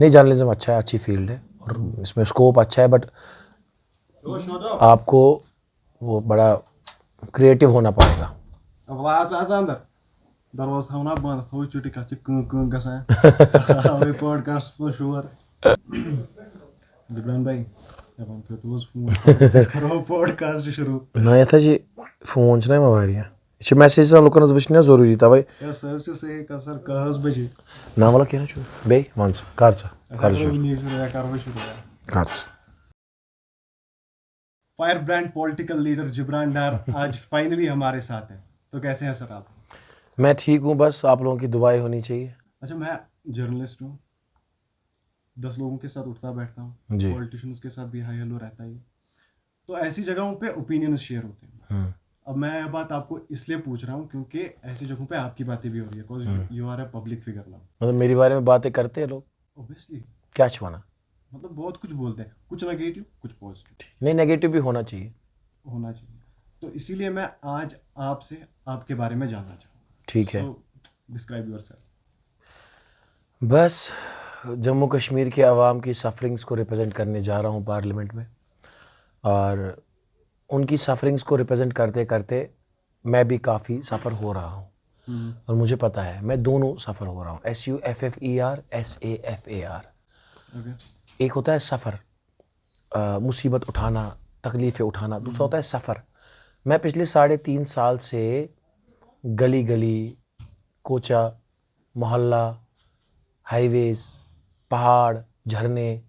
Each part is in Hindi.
नहीं, जर्नलिज्म अच्छा है, अच्छी फील्ड है और इसमें स्कोप अच्छा है, बट आपको वो बड़ा क्रिएटिव होना पड़ेगा। अब आज अंदर दरवाजा थाना बंद थो चुटी कत गसान पॉडकास्ट में शोर जिब्रान भाई दपान तो फोन करो पॉडकास्ट शुरू ना यथा जी फोन ना वारियां ये मैसेज लुकन वुचन जरूरी तवे सर से कसर कहस बजे ना वाला क्या बे वन कर firebrand political leader Jibran Dar आज फाइनली हमारे साथ है। तो कैसे हैं सर आप? मैं ठीक हूँ, बस आप लोगों की दुआएं होनी चाहिए। अच्छा, मैं जर्नलिस्ट हूँ, 10 लोगों के साथ उठता बैठता हूँ, पॉलिटिशियंस के साथ भी हाई हेलो रहता है, तो ऐसी जगहों पे ओपिनियन शेयर होते हैं। अब मैं यह बात आपको इसलिए पूछ रहा हूँ क्योंकि ऐसी जगहों पे आपकी बातें भी हो रही है, because you are a public figure now. मतलब मेरे बारे में बातें करते हैं लोग, ऑब्वियसली क्या छुआना, मतलब बहुत कुछ बोलते हैं, कुछ नेगेटिव कुछ पॉजिटिव। नहीं नेगेटिव भी होना चाहिए तो इसीलिए मैं आज आपसे आपके बारे में जानना चाहूँ। ठीक है। Describe yourself. बस जम्मू कश्मीर के आवाम की सफरिंग्स को रिप्रेजेंट करने जा रहा हूँ पार्लियामेंट में, और उनकी सफरिंग्स को रिप्रेजेंट करते करते मैं भी काफ़ी सफ़र हो रहा हूँ। और मुझे पता है मैं दोनों सफ़र हो रहा हूँ, SUFFER SAFAR। एक होता है सफ़र, मुसीबत उठाना, तकलीफ़ें उठाना, दूसरा होता है सफ़र। मैं पिछले 3.5 साल से गली गली, कोचा, मोहल्ला, हाईवेज़, पहाड़, झरने,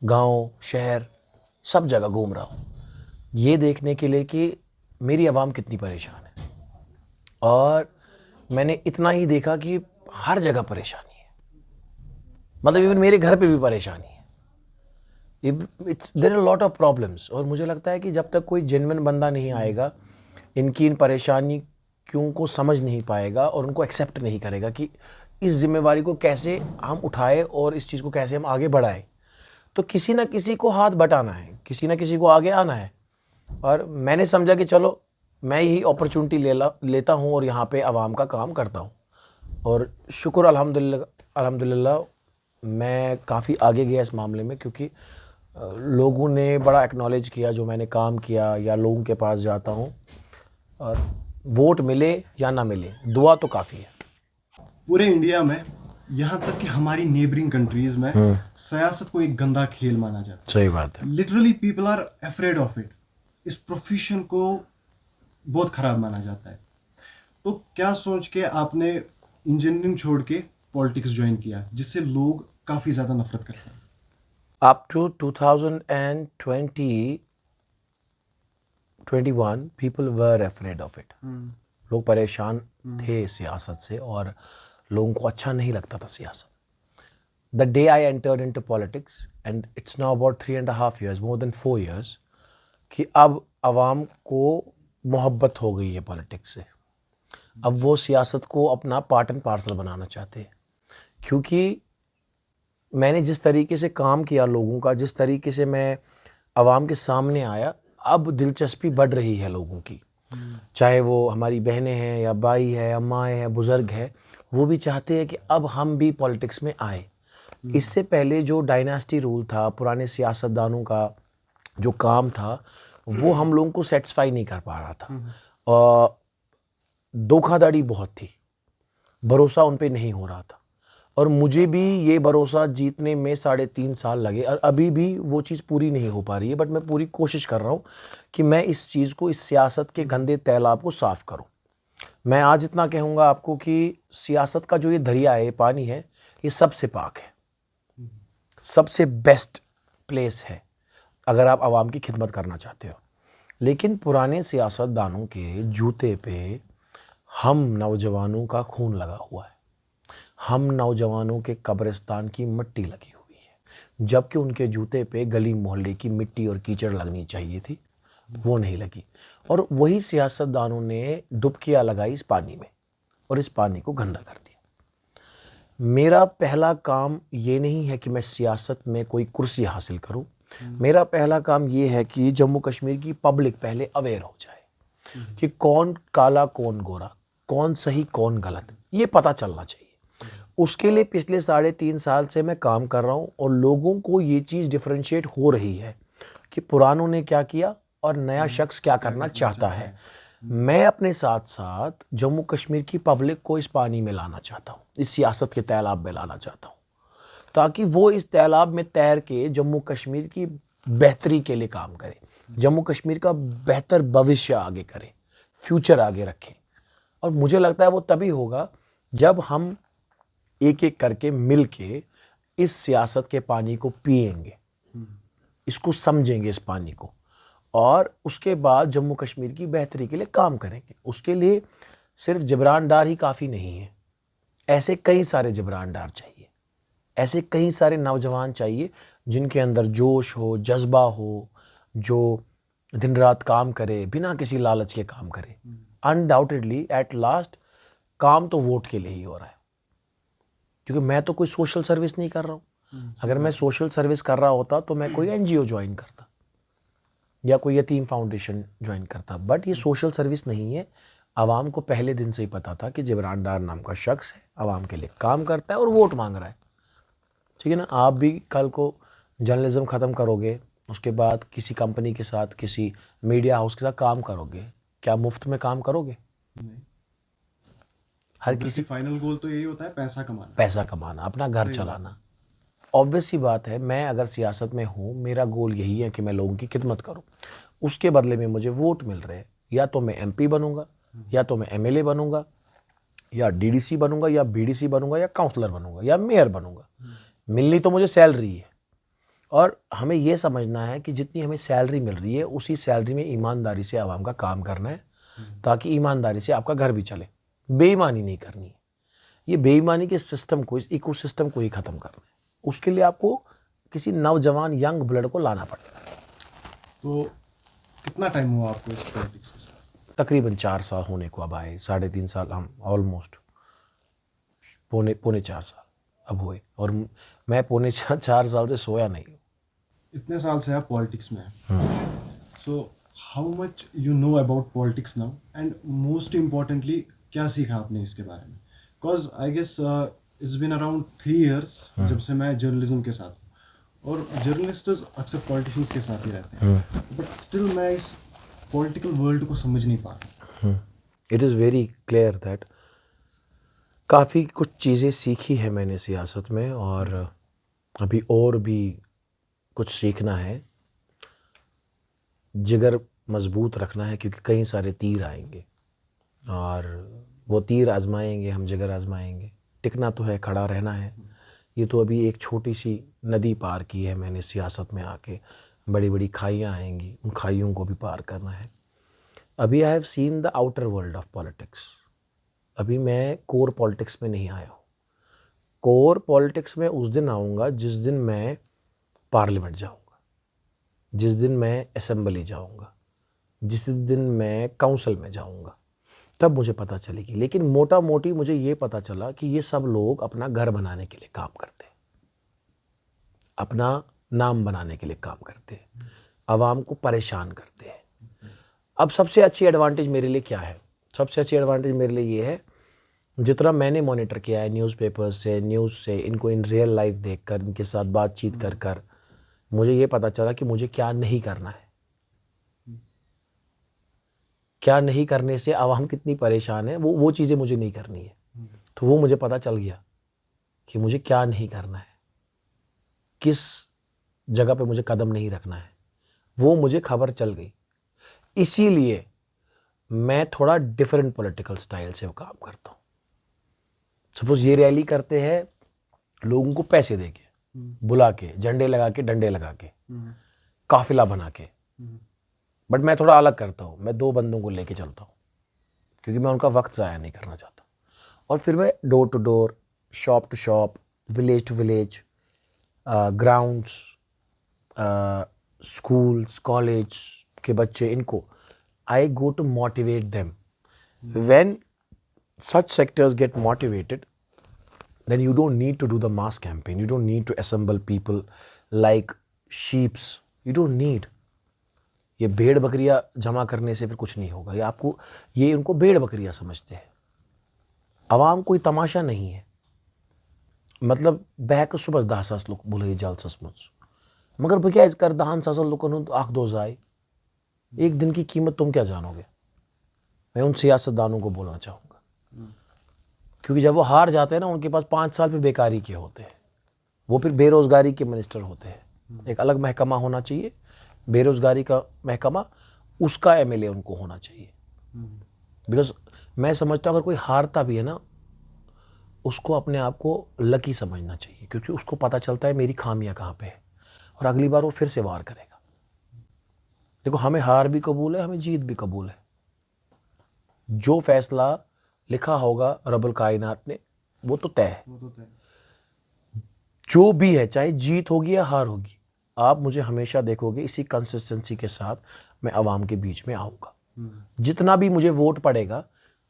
गांव, शहर, सब जगह घूम रहा हूँ ये देखने के लिए कि मेरी आवाम कितनी परेशान है। और मैंने इतना ही देखा कि हर जगह परेशानी है, मतलब इवन मेरे घर पे भी परेशानी है। There are lot of problems, और मुझे लगता है कि जब तक कोई जेन्युइन बंदा नहीं आएगा, इनकी इन परेशानी क्यों को समझ नहीं पाएगा और उनको एक्सेप्ट नहीं करेगा कि इस जिम्मेवारी को कैसे हम उठाए और इस चीज़ को कैसे हम आगे बढ़ाएं, तो किसी ना किसी को हाथ बटाना है, किसी ना किसी को आगे आना है। और मैंने समझा कि चलो मैं यही अपॉर्चुनिटी लेता हूँ और यहाँ पे आवाम का काम करता हूँ। और शुक्र अल्हम्दुलिल्लाह मैं काफ़ी आगे गया इस मामले में, क्योंकि लोगों ने बड़ा एक्नॉलेज किया जो मैंने काम किया, या लोगों के पास जाता हूँ और वोट मिले या ना मिले, दुआ तो काफ़ी है। पूरे इंडिया में, यहाँ तक कि हमारी नेबरिंग कंट्रीज में सियासत को एक गंदा खेल माना जाता है। सही बात है। Literally people are afraid of it. इस प्रोफेशन को बहुत खराब माना जाता है। तो क्या सोच के आपने इंजीनियरिंग छोड़ के पॉलिटिक्स ज्वाइन किया, जिससे लोग काफी ज्यादा नफरत करते हैं? Up to 2021 people were afraid of it. लोग परेशान थे सियासत से और लोगों को अच्छा नहीं लगता था सियासत। The day I entered into politics, and it's now about 3.5 years, more than 4 years, कि अब आवाम को मोहब्बत हो गई है पॉलिटिक्स से। अब वो सियासत को अपना पार्ट एंड पार्सल बनाना चाहते हैं, क्योंकि मैंने जिस तरीके से काम किया लोगों का, जिस तरीके से मैं आवाम के सामने आया, अब दिलचस्पी बढ़ रही है लोगों की। चाहे वो हमारी बहनें हैं या भाई है, अम्माएँ हैं, बुज़ुर्ग हैं, वो भी चाहते हैं कि अब हम भी पॉलिटिक्स में आए। इससे पहले जो डायनास्टी रूल था, पुराने सियासतदानों का जो काम था, वो हम लोगों को सेटिस्फाई नहीं कर पा रहा था। और धोखाधड़ी बहुत थी, भरोसा उन पे नहीं हो रहा था। और मुझे भी ये भरोसा जीतने में 3.5 साल लगे, और अभी भी वो चीज़ पूरी नहीं हो पा रही है, बट मैं पूरी कोशिश कर रहा हूँ कि मैं इस चीज़ को, इस सियासत के गंदे तैलाब को साफ़ करूँ। मैं आज इतना कहूँगा आपको कि सियासत का जो ये दरिया है, ये पानी है, ये सबसे पाक है, सबसे बेस्ट प्लेस है अगर आप आवाम की खिदमत करना चाहते हो। लेकिन पुराने सियासतदानों के जूते पे हम नौजवानों का खून लगा हुआ है, हम नौजवानों के कब्रिस्तान की मिट्टी लगी हुई है, जबकि उनके जूते पे गली मोहल्ले की मिट्टी और कीचड़ लगनी चाहिए थी, वो नहीं लगी। और वही सियासतदानों ने डुबकियां लगाई इस पानी में और इस पानी को गंदा कर दिया। मेरा पहला काम ये नहीं है कि मैं सियासत में कोई कुर्सी हासिल करूं, मेरा पहला काम ये है कि जम्मू कश्मीर की पब्लिक पहले अवेयर हो जाए कि कौन काला कौन गोरा, कौन सही कौन गलत, ये पता चलना चाहिए। उसके लिए पिछले 3.5 साल से मैं काम कर रहा हूँ और लोगों को ये चीज़ डिफरेंशिएट हो रही है कि पुरानों ने क्या किया और नया शख्स क्या करना चाहता है। मैं अपने साथ साथ जम्मू कश्मीर की पब्लिक को इस पानी में लाना चाहता हूँ, इस सियासत के तालाब में लाना चाहता हूँ, ताकि वो इस तालाब में तैर के जम्मू कश्मीर की बेहतरी के लिए काम करे, जम्मू कश्मीर का बेहतर भविष्य आगे करे, फ्यूचर आगे रखें। और मुझे लगता है वो तभी होगा जब हम एक एक करके मिल के इस सियासत के पानी को पिएंगे, इसको समझेंगे इस पानी को, और उसके बाद जम्मू कश्मीर की बेहतरी के लिए काम करेंगे। उसके लिए सिर्फ जिब्रान डार ही काफ़ी नहीं है, ऐसे कई सारे जिब्रान डार चाहिए, ऐसे कई सारे नौजवान चाहिए जिनके अंदर जोश हो, जज्बा हो, जो दिन रात काम करे, बिना किसी लालच के काम करे। अनडाउटेडली एट लास्ट काम तो वोट के लिए ही हो रहा है, क्योंकि मैं तो कोई सोशल सर्विस नहीं कर रहा हूँ। अगर मैं सोशल सर्विस कर रहा होता तो मैं कोई NGO ज्वाइन करता या कोई यतीम फाउंडेशन ज्वाइन करता, बट ये सोशल सर्विस नहीं है। आवाम को पहले दिन से ही पता था कि जिब्रान डार नाम का शख्स है, आवाम के लिए काम करता है और वोट मांग रहा है, ठीक है ना। आप भी कल को जर्नलिज्म ख़त्म करोगे, उसके बाद किसी कंपनी के साथ, किसी मीडिया हाउस के साथ काम करोगे, क्या मुफ्त में काम करोगे? नहीं। हर किसी फाइनल गोल तो यही होता है, पैसा कमाना, अपना घर चलाना। ऑब्वियस सी बात है, मैं अगर सियासत में हूँ, मेरा गोल यही है कि मैं लोगों की खिदमत करूँ, उसके बदले में मुझे वोट मिल रहे हैं। या तो मैं MP बनूंगा, या तो मैं MLA बनूंगा, या DDC बनूंगा, या BDC बनूंगा, या काउंसलर बनूंगा, या मेयर बनूंगा। मिलनी तो मुझे सैलरी है, और हमें यह समझना है कि जितनी हमें सैलरी मिल रही है उसी सैलरी में ईमानदारी से आवाम का काम करना है, ताकि ईमानदारी से आपका घर भी चले। बेईमानी नहीं करनी है। ये बेईमानी के सिस्टम को, इस इकोसिस्टम को ही ख़त्म करना है। उसके लिए आपको किसी नौजवान यंग ब्लड को लाना पड़ेगा। तो कितना टाइम हुआ आपको इस पॉलिटिक्स के साथ? तकरीबन 4 साल होने को अब आए, 3.5 साल, हम ऑलमोस्ट पौने 4 साल अब हुए, और मैं पौने 4 साल से सोया नहीं हूँ। इतने साल से आप पॉलिटिक्स में हैं, so how much you know about politics now, and most importantly क्या सीखा आपने इसके बारे में? Because I guess it's been around 3 years जब से मैं जर्नलिज्म के साथ हूँ, और जर्नलिस्ट अक्सर पॉलिटिशियंस के साथ ही रहते हैं, बट स्टिल मैं इस पॉलिटिकल वर्ल्ड को समझ नहीं पा रहा। It is very clear that काफ़ी कुछ चीज़ें सीखी है मैंने सियासत में, और अभी और भी कुछ सीखना है। जिगर मजबूत रखना है, क्योंकि कई सारे तीर आएंगे और वो तीर आजमाएंगे, हम जिगर आजमाएंगे। टिकना तो है, खड़ा रहना है। ये तो अभी एक छोटी सी नदी पार की है मैंने सियासत में आके, बड़ी बड़ी खाइयाँ आएंगी, उन खाइयों को भी पार करना है। अभी I have seen the outer world of politics. अभी मैं कोर पॉलिटिक्स में नहीं आया हूँ। कोर पॉलिटिक्स में उस दिन आऊँगा जिस दिन मैं पार्लियामेंट जाऊँगा, जिस दिन मैं असेंबली जाऊँगा, जिस दिन मैं काउंसिल में जाऊँगा, तब मुझे पता चलेगी। लेकिन मोटा मोटी मुझे ये पता चला कि ये सब लोग अपना घर बनाने के लिए काम करते हैं, अपना नाम बनाने के लिए काम करते हैं, आवाम को परेशान करते हैं। अब सबसे अच्छी एडवांटेज मेरे लिए क्या है? सबसे अच्छी एडवांटेज मेरे लिए ये है, जितना मैंने मॉनिटर किया है न्यूज़पेपर से, न्यूज़ से, इनको इन रियल लाइफ देखकर, इनके साथ बातचीत कर कर मुझे ये पता चला कि मुझे क्या नहीं करना है। क्या नहीं करने से आवाम कितनी परेशान है, वो चीज़ें मुझे नहीं करनी है। तो वो मुझे पता चल गया कि मुझे क्या नहीं करना है, किस जगह पे मुझे कदम नहीं रखना है, वो मुझे खबर चल गई। इसीलिए मैं थोड़ा डिफरेंट पॉलिटिकल स्टाइल से काम करता हूँ। सपोज ये रैली करते हैं लोगों को पैसे दे के, बुला के, झंडे लगा के, डंडे लगा के, काफिला बना के, बट मैं थोड़ा अलग करता हूँ। मैं 2 बंदों को लेके चलता हूँ, क्योंकि मैं उनका वक्त ज़ाया नहीं करना चाहता। और फिर मैं door to door, shop to shop, village to village, grounds, schools, college के बच्चे, इनको I go to motivate them. When such sectors get motivated, then you don't need to do the mass campaign. You don't need to assemble people like sheeps. You don't need. ये भेड़ बकरियां जमा करने से फिर कुछ नहीं होगा। ये आपको, ये उनको भेड़ बकरियां समझते हैं। आवाम कोई तमाशा नहीं है। मतलब beh ka subas 10,000 luk bulai jalsas muz मगर बह क्या कर 10,000 लुकन हुंद आख दो जाए एक दिन की कीमत तुम क्या जानोगे। मैं उन सियासतदानों को बोलना चाहूँगा क्योंकि जब वो हार जाते हैं ना उनके पास 5 साल फिर बेकारी के होते हैं, वो फिर बेरोजगारी के मिनिस्टर होते हैं। एक अलग महकमा होना चाहिए बेरोजगारी का महकमा, उसका एमएलए उनको होना चाहिए। बिकॉज मैं समझता हूँ अगर कोई हारता भी है ना उसको अपने आप को लकी समझना चाहिए क्योंकि उसको पता चलता है मेरी खामियां कहाँ पे है और अगली बार वो फिर से वार करेगा। देखो हमें हार भी कबूल है, हमें जीत भी कबूल है। जो फैसला लिखा होगा रब्बुल कायनात ने वो तो तय है, जो भी है चाहे जीत होगी या हार होगी। आप मुझे हमेशा देखोगे इसी कंसिस्टेंसी के साथ मैं आवाम के बीच में आऊँगा। जितना भी मुझे वोट पड़ेगा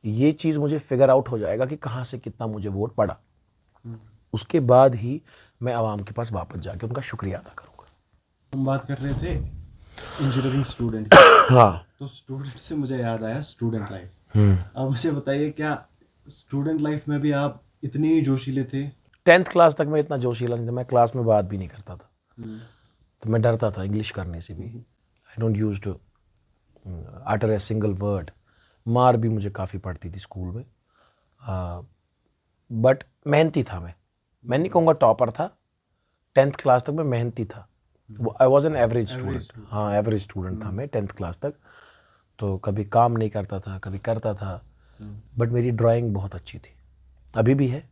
ये चीज़ मुझे फिगर आउट हो जाएगा कि कहाँ से कितना मुझे वोट पड़ा, उसके बाद ही मैं आवाम के पास वापस जाके उनका शुक्रिया अदा करूँगा। हम बात कर रहे थे इंजीनियरिंग स्टूडेंट की। हाँ तो स्टूडेंट से मुझे याद आया स्टूडेंट लाइफ। अब मुझे बताइए क्या स्टूडेंट लाइफ में भी आप इतने ही जोशीले थे? 10th क्लास तक मैं इतना जोशीला नहीं था, मैं क्लास में बात भी नहीं करता था। तो मैं डरता था इंग्लिश करने से भी। I don't use to utter a single word. मार भी मुझे काफ़ी पड़ती थी स्कूल में, बट मेहनती था मैं नहीं कहूँगा टॉपर था। 10th क्लास तक मैं मेहनती था। I was an average student. हाँ एवरेज स्टूडेंट था मैं 10th क्लास तक। तो कभी काम नहीं करता था कभी करता था, बट मेरी ड्राइंग बहुत अच्छी थी, अभी भी है।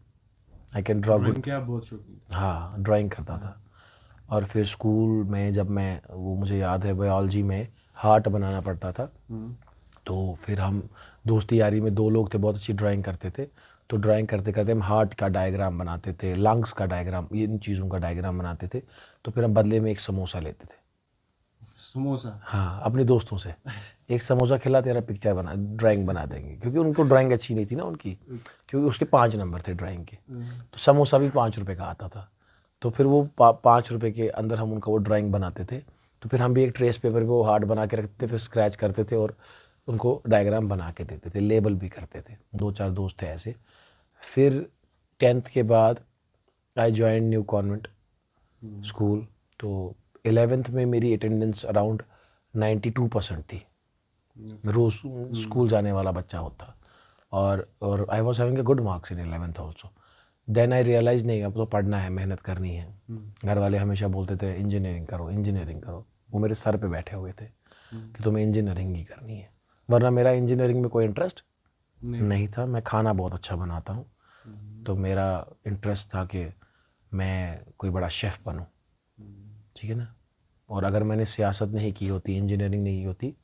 I can draw good. क्या बहुत शौकीन? हाँ ड्राइंग करता था। और फिर स्कूल में जब मैं वो मुझे याद है बायोलॉजी में हार्ट बनाना पड़ता था, तो फिर हम दोस्ती यारी में 2 लोग थे बहुत अच्छी ड्राइंग करते थे। तो ड्राइंग करते करते हम हार्ट का डायग्राम बनाते थे, लंग्स का डायग्राम, ये इन चीज़ों का डायग्राम बनाते थे। तो फिर हम बदले में एक समोसा लेते थे। समोसा? हाँ अपने दोस्तों से एक समोसा खिला तेरा पिक्चर बना ड्राइंग बना देंगे, क्योंकि उनको ड्राइंग अच्छी नहीं थी ना उनकी, क्योंकि उसके 5 नंबर थे ड्राइंग के। तो समोसा भी 5 रुपये का आता था। तो फिर वो 5 रुपये के अंदर हम उनका वो ड्राइंग बनाते थे। तो फिर हम भी एक ट्रेस पेपर पे वो हार्ट बना के रखते थे, फिर स्क्रैच करते थे और उनको डायग्राम बना के देते थे, लेबल भी करते थे। 2-4 दोस्त थे ऐसे। फिर 10th के बाद I join new convent school. तो 11th में मेरी अटेंडेंस अराउंड 92% थी। मैं रोज़ स्कूल जाने वाला बच्चा होता और I was having a good marks in 11th also. Then I realize नहीं अब तो पढ़ना है, मेहनत करनी है। घर वाले हमेशा बोलते थे इंजीनियरिंग करो इंजीनियरिंग करो, वो मेरे सर पे बैठे हुए थे कि तुम्हें इंजीनियरिंग ही करनी है। वरना मेरा इंजीनियरिंग में कोई इंटरेस्ट नहीं था। मैं खाना बहुत अच्छा बनाता हूँ, तो मेरा इंटरेस्ट था कि मैं कोई बड़ा शेफ़ बनूँ, ठीक है ना। और अगर मैंने सियासत नहीं की होती, इंजीनियरिंग नहीं की होती,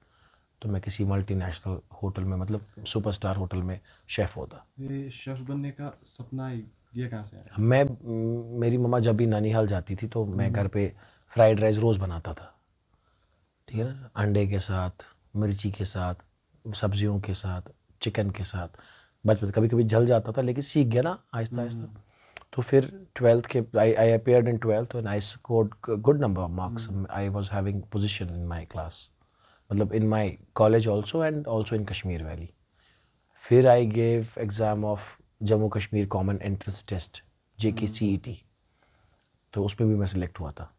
तो मैं किसी मल्टीनेशनल होटल में मतलब सुपरस्टार होटल में शेफ़ होता। ये शेफ बनने का सपना ये कहाँ से आया? मेरी मम्मा जब भी ननिहाल जाती थी तो मैं घर पे फ्राइड राइस रोज़ बनाता था, ठीक है ना, अंडे के साथ, मिर्ची के साथ, सब्जियों के साथ, चिकन के साथ। बचपन कभी कभी जल जाता था लेकिन सीख गया ना आहिस्ता आहिस्ता। तो फिर 12th के I appeared in 12th and I scored good number of marks. I was having position in my class, मतलब in my college also and also in Kashmir valley. फिर I gave exam of Jammu Kashmir common entrance test JKCET, तो उसमें भी मैं सिलेक्ट हुआ था।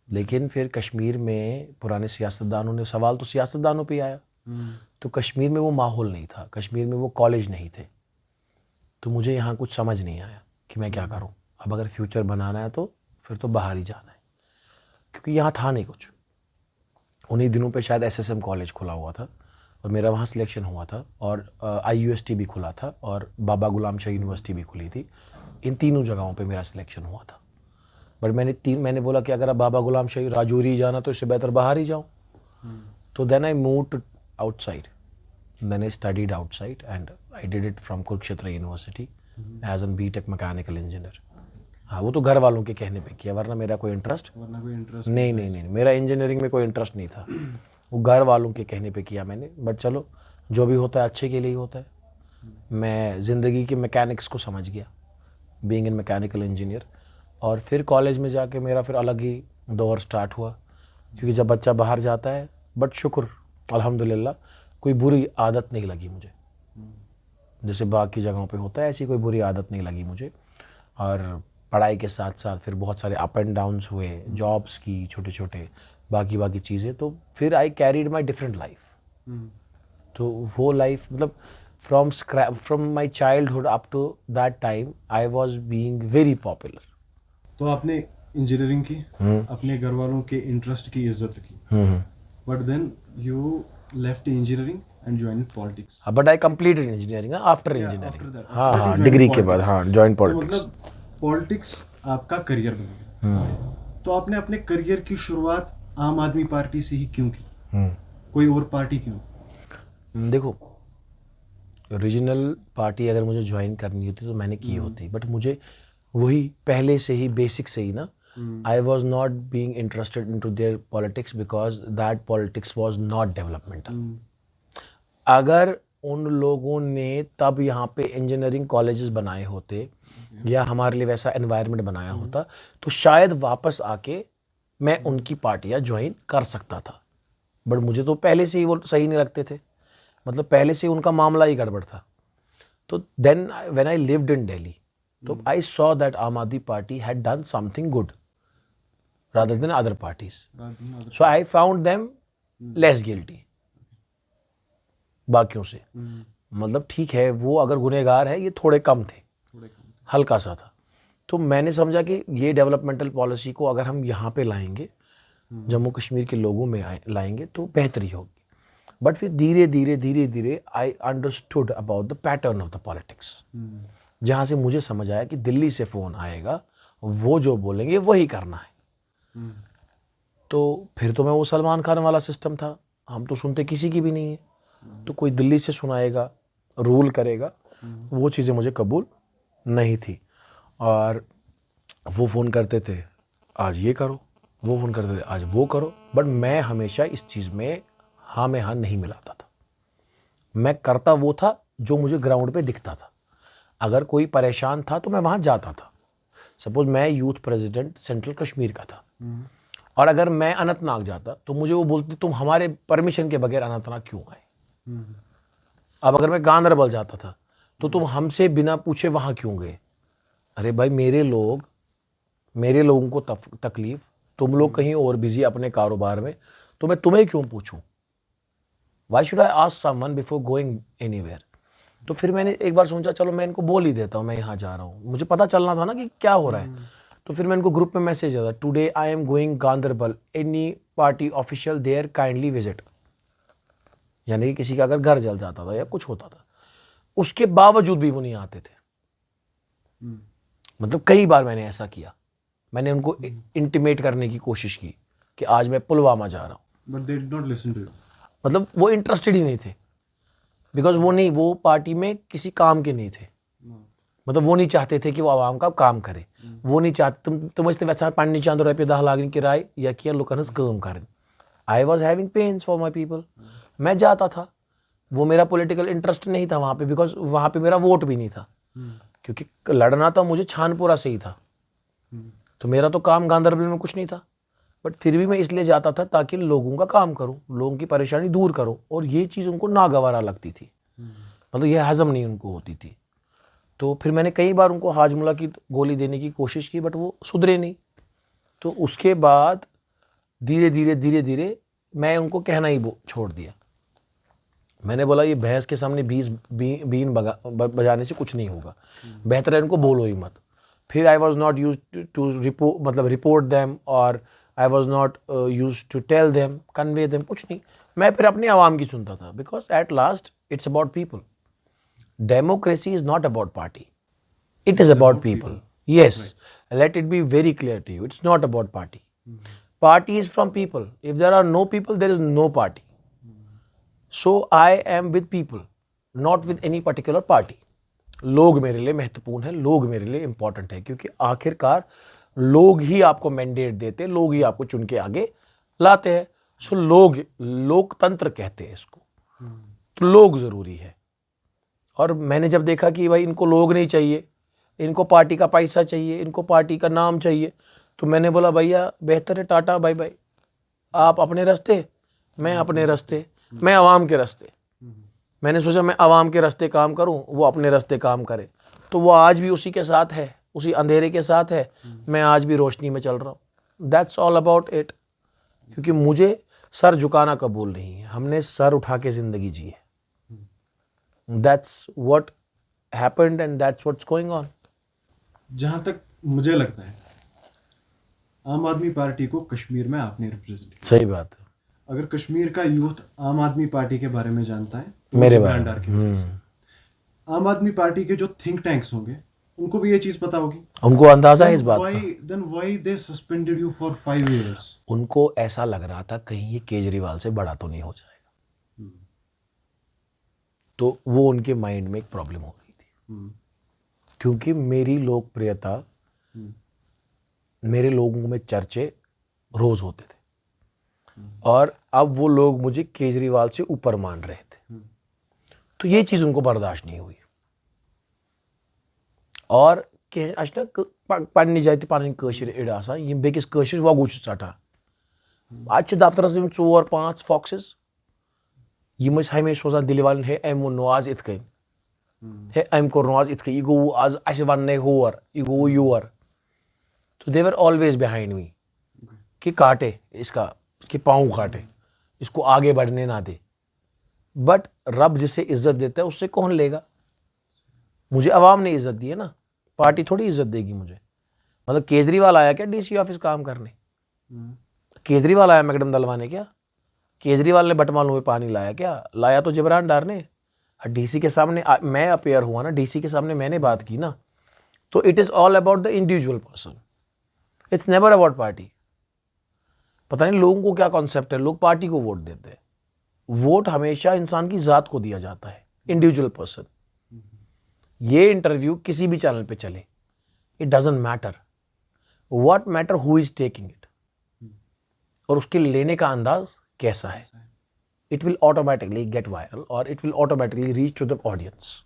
लेकिन फिर कश्मीर में पुराने सियासतदानों ने, सवाल तो सियासतदानों पे आया, तो कश्मीर में वो माहौल नहीं था, कश्मीर में वो कॉलेज नहीं थे। तो मुझे यहाँ कुछ समझ नहीं आया कि मैं क्या करूँ। अब अगर फ्यूचर बनाना है तो फिर तो बाहर ही जाना है, क्योंकि यहाँ था नहीं कुछ। उन्हीं दिनों पे शायद SSM कॉलेज खुला हुआ था और मेरा वहाँ सिलेक्शन हुआ था, और IUST भी खुला था और बाबा गुलाम शाह यूनिवर्सिटी भी खुली थी। इन तीनों जगहों पे मेरा सिलेक्शन हुआ था। बट मैंने बोला कि अगर अब बाबा गुलाम शाह राजौरी जाना तो इससे बेहतर बाहर ही जाऊँ। तो then I move to outside, then I studied outside and I did it from Kurukshetra university as an BTech mechanical engineer. हाँ वो तो घर वालों के कहने पे किया, वरना मेरा कोई इंटरेस्ट नहीं, मेरा इंजीनियरिंग में कोई इंटरेस्ट नहीं था। वो घर वालों के कहने पे किया मैंने। बट चलो जो भी होता है अच्छे के लिए ही होता है। मैं ज़िंदगी के मैकेनिक्स को समझ गया, बीइंग एन मैकेनिकल इंजीनियर। और फिर कॉलेज में जाके मेरा फिर अलग ही दौर स्टार्ट हुआ, क्योंकि जब बच्चा बाहर जाता है, बट शुक्र अल्हम्दुलिल्लाह कोई बुरी आदत नहीं लगी मुझे। जैसे बाकी जगहों पे होता है ऐसी कोई बुरी आदत नहीं लगी मुझे। और पढ़ाई के साथ साथ फिर बहुत सारे अप एंड डाउन्स हुए, जॉब्स की छोटे छोटे बाकी चीज़ें, तो फिर I carried my different life. तो वो लाइफ मतलब from my childhood up to that time I was being very popular. तो आपने इंजीनियरिंग की, अपने घर वालों के इंटरेस्ट की इज्जत की, but then you left engineering and join politics. But I completed engineering after after engineering. that, हाँ after that हाँ, you joined डिग्री के बाद politics. हाँ ज्वाइन तो पॉलिटिक्स। मतलब पॉलिटिक्स आपका करियर बन गया। तो आपने अपने करियर की शुरुआत आम आदमी पार्टी से ही क्यों की? कोई और पार्टी क्यों? देखो, रीजनल पार्टी अगर मुझे ज्वाइन करनी होती तो मैंने की होती, बट मुझे वही पहले से ही बेसिक से ही ना, I was not being interested in to their politics because that politics was not developmental. अगर उन लोगों ने तब यहाँ पे इंजीनियरिंग कॉलेजेस बनाए होते या हमारे लिए वैसा एनवायरनमेंट बनाया होता तो शायद वापस आके मैं उनकी पार्टियाँ ज्वाइन कर सकता था। बट मुझे तो पहले से ही वो सही नहीं लगते थे, मतलब पहले से उनका मामला ही गड़बड़ था। तो then when I lived in Delhi, तो I saw that Aam Aadmi Party had done something good rather than other parties, so I found them less guilty बाकियों से। मतलब ठीक है, वो अगर गुनहगार है, ये थोड़े कम थे, हल्का सा था। तो मैंने समझा कि ये डेवलपमेंटल पॉलिसी को अगर हम यहाँ पे लाएंगे, जम्मू कश्मीर के लोगों में लाएंगे तो बेहतरी होगी। बट फिर धीरे धीरे I understood about the pattern of the politics, जहाँ से मुझे समझ आया कि दिल्ली से फ़ोन आएगा, वो जो बोलेंगे वही करना है। तो फिर तो मैं वो सलमान खान वाला सिस्टम था, हम तो सुनते किसी की भी नहीं है, तो कोई दिल्ली से सुनाएगा, रूल करेगा, वो चीज़ें मुझे कबूल नहीं थी। और वो फ़ोन करते थे आज ये करो, वो फ़ोन करते थे आज वो करो, बट मैं हमेशा इस चीज़ में हाँ में हाँ नहीं मिलाता था। मैं करता वो था जो मुझे ग्राउंड पे दिखता था। अगर कोई परेशान था तो मैं वहाँ जाता था। सपोज मैं यूथ प्रेसिडेंट सेंट्रल कश्मीर का था, और अगर मैं अनंतनाग जाता तो मुझे वो बोलते तुम हमारे परमिशन के बगैर अनंतनाग क्यों आए। अब अगर मैं गांदरबल जाता था तो तुम हमसे बिना पूछे वहाँ क्यों गए। अरे भाई, मेरे लोगों को तकलीफ, तुम लोग कहीं और बिजी अपने कारोबार में, तो मैं तुम्हें क्यों पूछूं। Why should I ask someone before going anywhere. तो फिर मैंने एक बार सोचा चलो मैं इनको बोल ही देता हूँ मैं यहाँ जा रहा हूँ, मुझे पता चलना था ना कि क्या हो रहा है। तो फिर मैं इनको ग्रुप में मैसेज दिया था, today I am going Ganderbal, any party official there kindly visit. यानी कि किसी का अगर घर जल जाता था या कुछ होता था, उसके बावजूद भी वो नहीं आते थे। मतलब कई बार मैंने ऐसा किया, मैंने उनको इंटीमेट करने की कोशिश की कि आज मैं पुलवामा जा रहा हूँ, but they did not listen to you. मतलब वो इंटरेस्टेड ही नहीं थे, बिकॉज वो पार्टी में किसी काम के नहीं थे। मतलब वो नहीं चाहते थे कि वो आवाम का काम करे, वो नहीं चाहते तुम इस वैसा पढ़ने चांद रुपये 10 लाख किराए या क्या लुकन काम करें। I was having pains for my people. मैं जाता था, वो मेरा पॉलिटिकल इंटरेस्ट नहीं था वहाँ पे, बिकॉज वहाँ पे मेरा वोट भी नहीं था, क्योंकि लड़ना तो मुझे छानपुरा से ही था। तो मेरा तो काम गांधरबल में कुछ नहीं था, बट फिर भी मैं इसलिए जाता था ताकि लोगों का काम करूं, लोगों की परेशानी दूर करूं। और ये चीज़ उनको नागवारा लगती थी, मतलब ये हजम नहीं उनको होती थी। तो फिर मैंने कई बार उनको हाजमुला की गोली देने की कोशिश की, बट वो सुधरे नहीं। तो उसके बाद धीरे धीरे मैं उनको कहना ही छोड़ दिया। मैंने बोला ये भैंस के सामने बीन बजाने से कुछ नहीं होगा, बेहतर है इनको बोलो ही मत। फिर I was not use to report them, और I was not use to tell them, convey them, कुछ नहीं। मैं फिर अपनी आवाम की सुनता था, because at last it's about people. Democracy is not about party, it is about people. Yes, let it be very clear to you, it's not about party. Party is from people. If there are no people, there is no party. So I am with people, not with any particular party. लोग मेरे लिए महत्वपूर्ण है, लोग मेरे लिए इंपॉर्टेंट है, क्योंकि आखिरकार लोग ही आपको मैंडेट देते, लोग ही आपको चुन के आगे लाते हैं। सो लोकतंत्र कहते हैं इसको, तो लोग जरूरी है। और मैंने जब देखा कि भाई इनको लोग नहीं चाहिए, इनको पार्टी का पैसा चाहिए, इनको पार्टी का नाम चाहिए, तो मैंने बोला भैया बेहतर है टाटा बाय बाय, आप अपने रास्ते, मैं अपने रास्ते, मैं आवाम के रास्ते। मैंने सोचा मैं आवाम के रास्ते काम करूं, वो अपने रास्ते काम करे। तो वो आज भी उसी के साथ है, उसी अंधेरे के साथ है, मैं आज भी रोशनी में चल रहा हूँ। That's all about it. क्योंकि मुझे सर झुकाना कबूल नहीं है, हमने सर उठा के ज़िंदगी जी है। That's what happened and that's what's going on. जहां तक मुझे लगता है, आम आदमी पार्टी को कश्मीर में आपने रिप्रेजेंट किया। सही बात है। अगर कश्मीर का यूथ आम आदमी पार्टी के बारे में जानता है तो मेरे जिब्रान बारे डार की वजह से। आम आदमी पार्टी के जो थिंक टैंक्स होंगे उनको भी ये चीज पता होगी। उनको अंदाजा है इस बात का। Then why they suspended you for 5 years? उनको ऐसा लग रहा था कहीं ये केजरीवाल से बड़ा तो नहीं हो जाएगा, तो वो उनके माइंड में एक प्रॉब्लम हो रही थी। क्योंकि मेरी लोकप्रियता, मेरे लोगों में चर्चे रोज होते थे और अब वो लोग मुझे केजरीवाल से ऊपर मान रहे थे, तो ये चीज उनको बर्दाश्त नहीं हुई। और पन्नी जाती पानी कशर इड आसान यम बेकिस कशर वगू षटा आज दफ्तरस 4-5 फॉक्सेस यम हमेशा सोचान दिल वाले हे अम वो आज इत कन, हे अम कोर आज इत यह गो आज अस वन होर यह गो योर। तो दे वर ऑलवेज बिहाइंड मी कि काटे इसके पाँव काटे, इसको आगे बढ़ने ना दे। बट रब जिसे इज्जत देता है उससे कौन लेगा? मुझे अवाम ने इज्जत दी है ना, पार्टी थोड़ी इज्जत देगी मुझे। मतलब केजरीवाल आया क्या डीसी ऑफिस काम करने? केजरीवाल आया मैकडम दलवाने क्या? केजरीवाल ने बटमालू में पानी लाया क्या? लाया तो जिब्रान डार ने। डीसी के सामने मैं अपेयर हुआ ना, डीसी के सामने मैंने बात की ना। तो it is all about the individual person, it's never about party. पता नहीं लोगों को क्या कॉन्सेप्ट है, लोग पार्टी को वोट देते हैं। वोट हमेशा इंसान की जात को दिया जाता है, इंडिविजुअल पर्सन। ये इंटरव्यू किसी भी चैनल पे चले, it doesn't matter, what matter who is taking it और उसके लेने का अंदाज कैसा है। It will automatically get viral और it will automatically reach to the audience.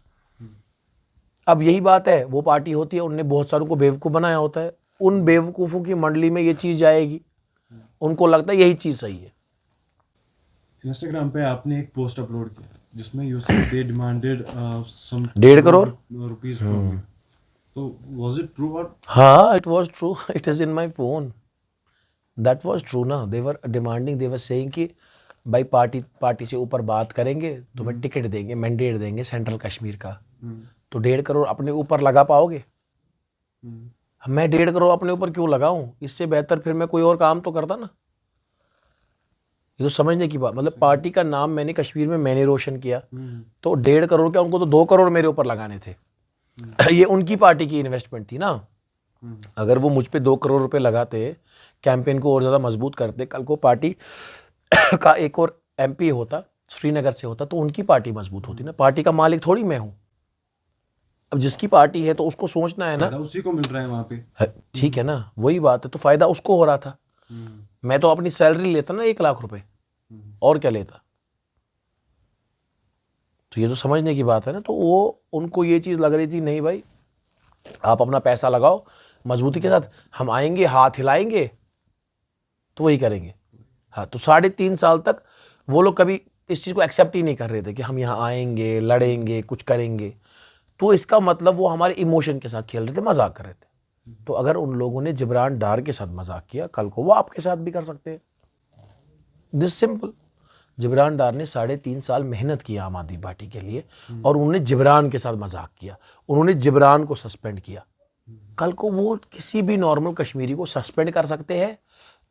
अब यही बात है, वो पार्टी होती है, उनने बहुत सारों को बेवकूफ़ बनाया होता है, उन बेवकूफ़ों की मंडली में ये चीज़ जाएगी, उनको लगता है यही चीज़ सही है। इंस्टाग्राम पे आपने एक पोस्ट अपलोड किया जिसमें you said they demanded some 1.5 crore rupees from you. तो वाज इट ट्रू? और हाँ, it was true, it is in my phone. That was true ना। They were demanding, they were saying कि भाई पार्टी से ऊपर बात करेंगे तो मैं टिकट देंगे, मैंडेट देंगे सेंट्रल कश्मीर का। तो 1.5 करोड़ अपने ऊपर लगा पाओगे? मैं 1.5 करोड़ अपने ऊपर क्यों लगाऊं? इससे बेहतर फिर मैं कोई और काम तो करता ना। ये तो समझने की बात, मतलब पार्टी का नाम मैंने कश्मीर में मैंने रोशन किया, तो 1.5 करोड़ क्या, उनको तो 2 करोड़ मेरे ऊपर लगाने थे। ये उनकी पार्टी की इन्वेस्टमेंट थी ना। अगर वो मुझ पे 2 करोड़ रुपए लगाते, कैंपेन को और ज़्यादा मजबूत करते, कल को पार्टी का एक और एमपी होता, श्रीनगर से होता, तो उनकी पार्टी मजबूत होती ना। पार्टी का मालिक थोड़ी मैं हूँ। अब जिसकी पार्टी है तो उसको सोचना है ना, उसी को मिल रहा है वहाँ पे, ठीक है ना, वही बात है। तो फायदा उसको हो रहा था। मैं तो अपनी सैलरी लेता ना 1 लाख रुपए, और क्या लेता। तो ये तो समझने की बात है ना। तो वो उनको ये चीज़ लग रही थी, नहीं भाई आप अपना पैसा लगाओ मजबूती के साथ, हम आएंगे हाथ हिलाएंगे तो वही करेंगे। हाँ, तो 3.5 साल तक वो लोग कभी इस चीज़ को एक्सेप्ट ही नहीं कर रहे थे कि हम यहाँ आएंगे, लड़ेंगे, कुछ करेंगे। तो इसका मतलब वो हमारे इमोशन के साथ खेल रहे थे, मजाक कर रहे थे। तो अगर उन लोगों ने जिब्रान डार के साथ मजाक किया, कल को वो आपके साथ भी कर सकते हैं। This simple. जिब्रान डार ने 3.5 साल मेहनत की आम आदमी पार्टी के लिए और उन्होंने जिब्रान के साथ मजाक किया, उन्होंने जिब्रान को सस्पेंड किया। कल को वो किसी भी नॉर्मल कश्मीरी को सस्पेंड कर सकते हैं,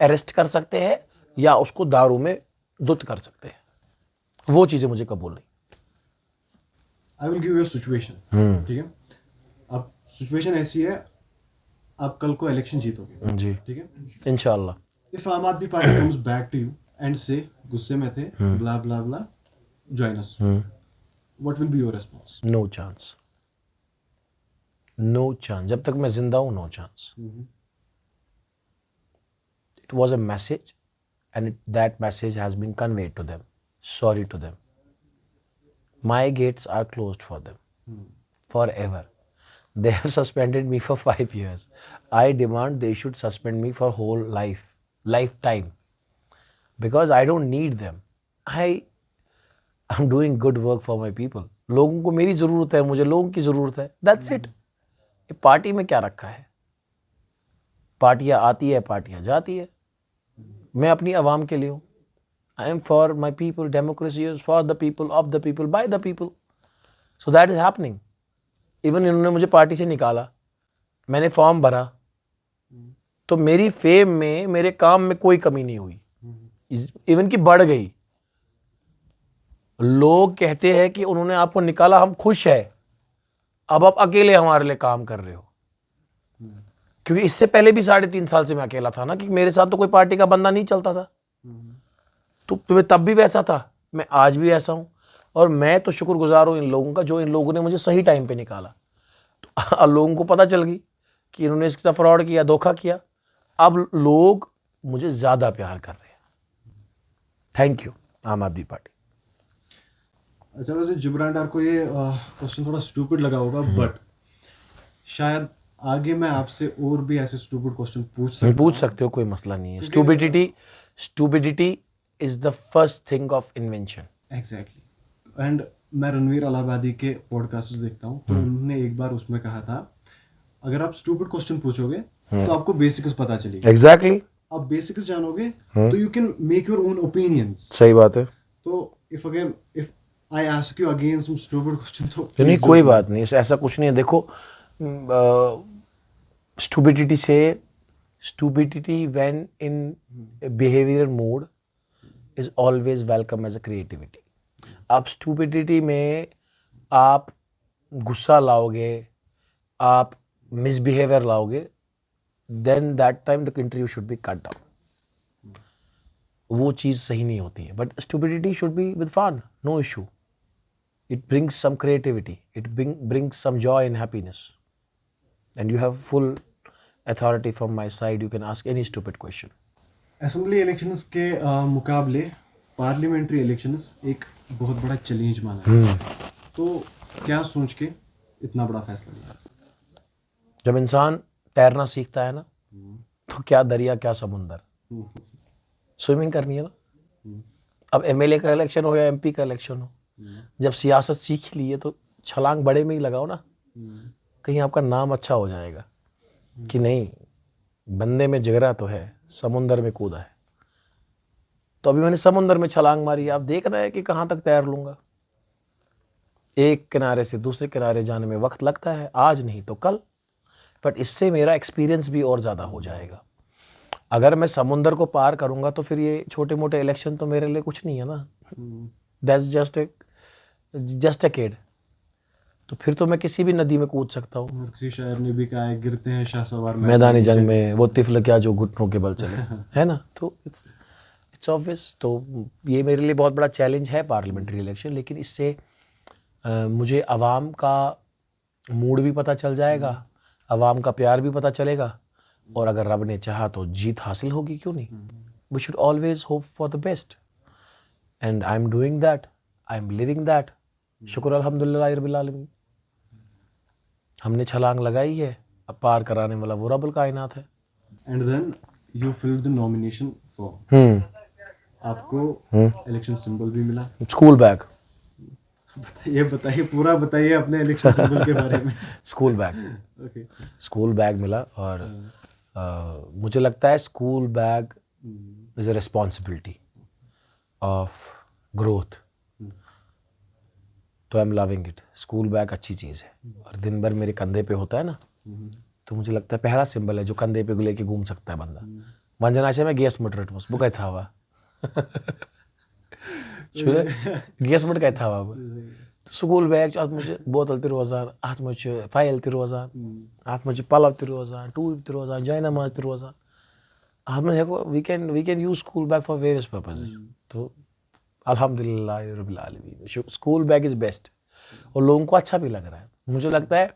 अरेस्ट कर सकते हैं या उसको दारू में धुत कर सकते हैं। वो चीज़ें मुझे कबूल नहीं। I will give you a situation, ठीक है? अब सिचुएशन ऐसी है, आप कल को इलेक्शन जीतोगे, जी, ठीक है? इंशाल्लाह। If Aam Aadmi Party comes back to you and say गुस्से में थे, blah blah blah, join us, what will be your response? No chance, no chance. जब तक मैं जिंदा हूं, no chance. It was a message and that message has been conveyed to them. Sorry to them, my gates are closed for them forever. They have suspended me for 5 years. I demand they should suspend me for whole lifetime, because I don't need them. I'm doing good work for my people. लोगों को मेरी ज़रूरत है, मुझे लोगों की ज़रूरत है, that's it. ये पार्टी में क्या रखा है? पार्टियां आती है, पार्टियां जाती है। मैं अपनी आवाम के लिए हूँ। I am for my people, democracy is for the people, of the people, by the people. So that is happening. Even इन्होंने मुझे पार्टी से निकाला, मैंने फॉर्म भरा, तो मेरी फेम में, मेरे काम में कोई कमी नहीं हुई, इवन की बढ़ गई। लोग कहते हैं कि उन्होंने आपको निकाला, हम खुश है, अब आप अकेले हमारे लिए काम कर रहे हो। क्योंकि इससे पहले भी 3.5 साल से मैं अकेला था ना, कि मेरे साथ तो कोई पार्टी का बंदा नहीं चलता था। तो मैं तब भी वैसा था, मैं आज भी ऐसा हूं। और मैं तो शुक्रगुजार हूं इन लोगों का, जो इन लोगों ने मुझे सही टाइम पे निकाला। तो लोगों को पता चल गई कि इन्होंने इसके साथ फ्रॉड किया, धोखा किया। अब लोग मुझे ज्यादा प्यार कर रहे हैं। थैंक यू आम आदमी पार्टी। अच्छा, वैसे जिब्रान डार को ये क्वेश्चन थोड़ा स्टूपिड लगा होगा, बट शायद आगे मैं आपसे और भी ऐसे स्टूपिड क्वेश्चन पूछ सकते हो, कोई मसला नहीं है। Stupidity is the first thing of invention. Exactly. And मैं रणवीर अलाहाबादी के पॉडकास्ट देखता हूँ, तो उन्होंने एक बार उसमें कहा था, अगर आप स्टूपिड क्वेश्चन पूछोगे तो आपको बेसिक्स पता चलेगी। एग्जैक्टली। आप बेसिक्स जानोगे तो you can make your own opinions. सही बात है। तो if I ask you again some stupid question, तो नहीं, कोई बात नहीं, ऐसा कुछ नहीं है। देखो, stupidity when in behaviour mode is always welcome as a creativity. आप स्टूपिडिटी में आप गुस्सा लाओगे, आप मिसबिहेवियर लाओगे, then that time the interview should be cut down. वो चीज़ सही नहीं होती है। But stupidity should be with fun, no issue. It brings some creativity. It brings some joy and happiness. And you have full authority from my side. You can ask any stupid question. Assembly elections के मुकाबले पार्लियामेंट्री इलेक्शंस एक बहुत बड़ा चैलेंज माना है। तो क्या सोच के इतना बड़ा फैसला लिया? जब इंसान तैरना सीखता है ना, तो क्या दरिया क्या समुंदर, स्विमिंग करनी है ना। अब एमएलए का इलेक्शन हो या एमपी का इलेक्शन हो, जब सियासत सीख ली है तो छलांग बड़े में ही लगाओ ना, कहीं आपका नाम अच्छा हो जाएगा कि नहीं, बंदे में जिगरा तो है, समुंदर में कूदा है। तो अभी मैंने समुंदर में छलांग मारी, आप देख रहे हैं कि कहाँ तक तैर लूंगा। एक किनारे से दूसरे किनारे जाने में वक्त लगता है, आज नहीं तो कल, बट इससे मेरा एक्सपीरियंस भी और ज़्यादा हो जाएगा। अगर मैं समुंदर को पार करूंगा तो फिर ये छोटे मोटे इलेक्शन तो मेरे लिए कुछ नहीं है ना। That's just a kid. तो फिर तो मैं किसी भी नदी में कूद सकता हूँ। किसी शायर ने भी कहा है, गिरते हैं शाहसवार मैदानी जंग में वो तिफल क्या जो घुटनों के बल चले, है ना। तो इट्स ऑब्वियस। तो ये मेरे लिए बहुत बड़ा चैलेंज है पार्लियामेंट्री इलेक्शन। लेकिन इससे मुझे आवाम का मूड भी पता चल जाएगा, आवाम का प्यार भी पता चलेगा, और अगर रब ने चाहा तो जीत हासिल होगी, क्यों नहीं। We should always hope for the best, and I am doing that, I am living that. शुक्र अल्हम्दुलिल्लाह रब्बिल आलमीन। हमने छलांग लगाई है, अब पार कराने वाला वो रब्बुल कायनात है। And then you filled the nomination form. आपको इलेक्शन सिंबल भी मिला, स्कूल बैग। बताइए पूरा बताइए अपने इलेक्शन सिंबल के बारे में। School bag. Okay. School bag मिला, और मुझे लगता है school bag is a responsibility of growth. तो I am loving it. School bag अच्छी चीज़ है, और दिन भर मेरे कंधे पे होता है ना, तो मुझे लगता है पहला सिंबल है जो कंधे पे लेके घूम सकता है बंदा। वंजनाशे में गैस मट वो कहता हुआ गैस मट कहता हुआ। तो स्कूल बैग आज मुझे बोतल तिरोजान, आज मुझे फाइल तिरोजान, आज मुझे पलाव तिरोजान, टूब तिरोजान, जयनमाज तिरोजान। आज मुझे we can use school bag for various purposes. तो अल्हम्दुलिल्लाह रब्बिल आलमीन, स्कूल बैग इज़ बेस्ट, और लोगों को अच्छा भी लग रहा है। मुझे लगता है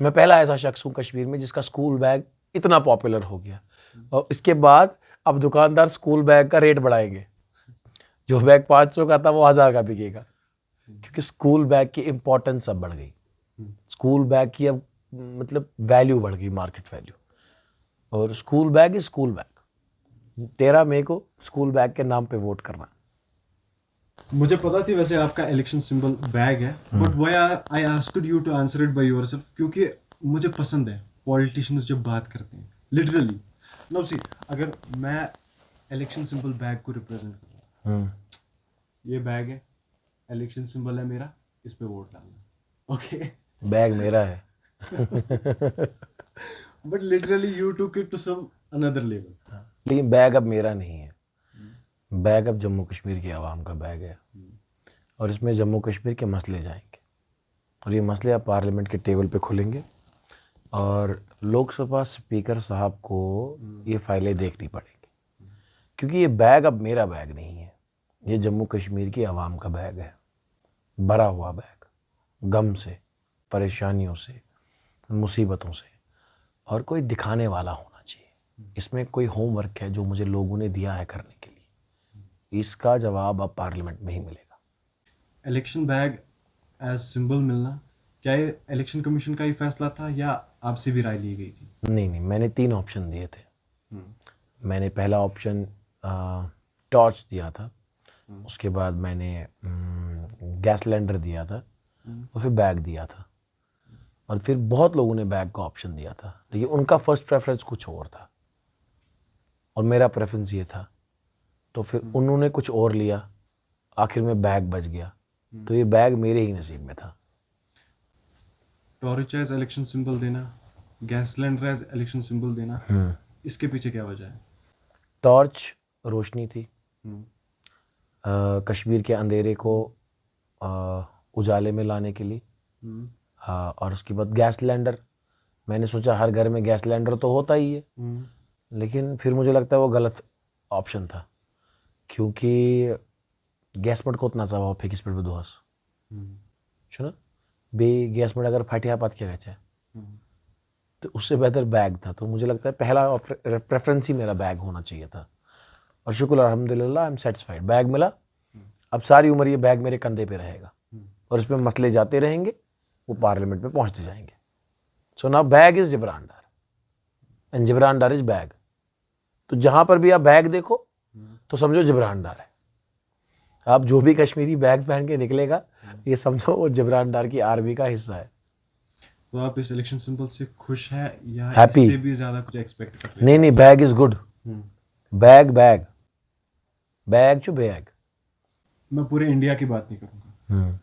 मैं पहला ऐसा शख्स हूँ कश्मीर में जिसका स्कूल बैग इतना पॉपुलर हो गया, और इसके बाद अब दुकानदार स्कूल बैग का रेट बढ़ाएंगे। जो बैग 500 का था वो 1000 का बिकेगा, क्योंकि स्कूल बैग की इम्पोर्टेंस अब बढ़ गई। स्कूल बैग की अब मतलब वैल्यू बढ़ गई, मार्केट वैल्यू। और school bag is school bag. 13 मई को स्कूल बैग के नाम पे वोट करना। मुझे पता थी वैसे आपका इलेक्शन सिंबल बैग है, but why I asked you to answer it by yourself, क्योंकि मुझे पसंद है पॉलिटिशियंस जब बात करते हैं लिटरली। नो सी, अगर मैं इलेक्शन सिंबल बैग को रिप्रेजेंट करूँ, ये बैग है, इलेक्शन सिंबल है मेरा, इस पे वोट डालना, ओके। बैग मेरा है। But literally you took it to some another level. लेकिन बैग अब मेरा नहीं है, बैग अब जम्मू कश्मीर की आवाम का बैग है, और इसमें जम्मू कश्मीर के मसले जाएंगे, और ये मसले अब पार्लियामेंट के टेबल पे खुलेंगे, और लोकसभा स्पीकर साहब को ये फाइलें देखनी पड़ेंगी, क्योंकि ये बैग अब मेरा बैग नहीं है, ये जम्मू कश्मीर की आवाम का बैग है, भरा हुआ बैग, गम से, परेशानियों से, मुसीबतों से, और कोई दिखाने वाला होना चाहिए। इसमें कोई होमवर्क है जो मुझे लोगों ने दिया है करने के लिए, इसका जवाब अब पार्लियामेंट में ही मिलेगा। इलेक्शन बैग एज सिंबल मिलना, क्या ये इलेक्शन कमीशन का ही फैसला था या आपसे भी राय ली गई थी? नहीं, मैंने 3 ऑप्शन दिए थे। मैंने पहला ऑप्शन टॉर्च दिया था, उसके बाद मैंने गैस सिलेंडर दिया था, और फिर बैग दिया था, और फिर बहुत लोगों ने बैग का ऑप्शन दिया था, लेकिन उनका फर्स्ट प्रेफरेंस कुछ और था और मेरा प्रेफरेंस ये था, तो फिर उन्होंने कुछ और लिया, आखिर में बैग बच गया, तो ये बैग मेरे ही नसीब में था। टॉर्च एज इलेक्शन सिंबल देना, gas cylinder as election symbol देना, इसके पीछे क्या वजह है? टॉर्च रोशनी थी, कश्मीर के अंधेरे को उजाले में लाने के लिए, और उसके बाद गैस सिलेंडर, मैंने सोचा हर घर में गैस सिलेंडर तो होता ही है, लेकिन फिर मुझे लगता है वो गलत ऑप्शन था, क्योंकि गैस मट को उतना सा फेंक स्पीड पे दोहस सुना बे गैस मट अगर फाटिया पात क्या कहते हैं, तो उससे बेहतर बैग था। तो मुझे लगता है पहला प्रेफरेंस ही मेरा बैग होना चाहिए था, और शुक्र अल्हम्दुलिल्लाह आई एम सेटिस्फाइड, बैग मिला। अब सारी उम्र ये बैग मेरे कंधे पे रहेगा, और इसमें मसले जाते रहेंगे, वो पार्लियामेंट में पहुंचते जाएंगे। So now bag is Jibran Dar and Jibran Dar is bag. तो जहां पर भी आप बैग देखो तो समझो जिब्रान डार है। आप जो भी कश्मीरी बैग पहन के निकलेगा, ये समझो वो जिब्रान डार की आर्मी का हिस्सा है। तो आप इस इलेक्शन सिंबल से खुश हैं या Happy. इससे भी ज्यादा कुछ एक्सपेक्ट कर रहे हैं? नहीं, bag is good, bag bag bag चो बैग। मैं पूरे इंडिया की बात नहीं करूंगा,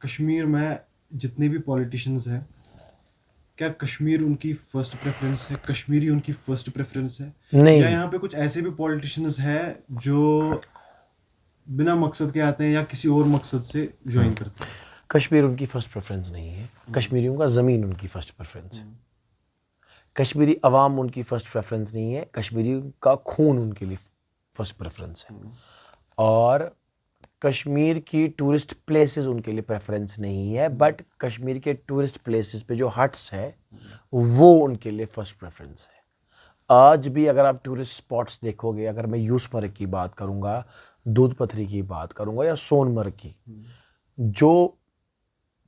कश्मीर में जितने भी पॉलिटिशियंस हैं, क्या कश्मीर उनकी फर्स्ट प्रेफरेंस है, कश्मीरी उनकी फर्स्ट प्रेफरेंस है? नहीं, या यहाँ पे कुछ ऐसे भी पॉलिटिशियंस हैं जो बिना मकसद के आते हैं या किसी और मकसद से ज्वाइन करते हैं? कश्मीर उनकी फर्स्ट प्रेफरेंस नहीं है, कश्मीरियों का ज़मीन उनकी फर्स्ट प्रेफरेंस है। कश्मीरी अवाम उनकी फर्स्ट प्रेफरेंस नहीं है, कश्मीरी का खून उनके लिए फर्स्ट प्रेफरेंस है, और कश्मीर की टूरिस्ट प्लेसेस उनके लिए प्रेफरेंस नहीं है, बट कश्मीर के टूरिस्ट प्लेसेस पे जो हट्स है वो उनके लिए फर्स्ट प्रेफरेंस है। आज भी अगर आप टूरिस्ट स्पॉट्स देखोगे, अगर मैं यूसमर्ग की बात करूँगा, दूध पथरी की बात करूँगा, या सोनमर्ग की, जो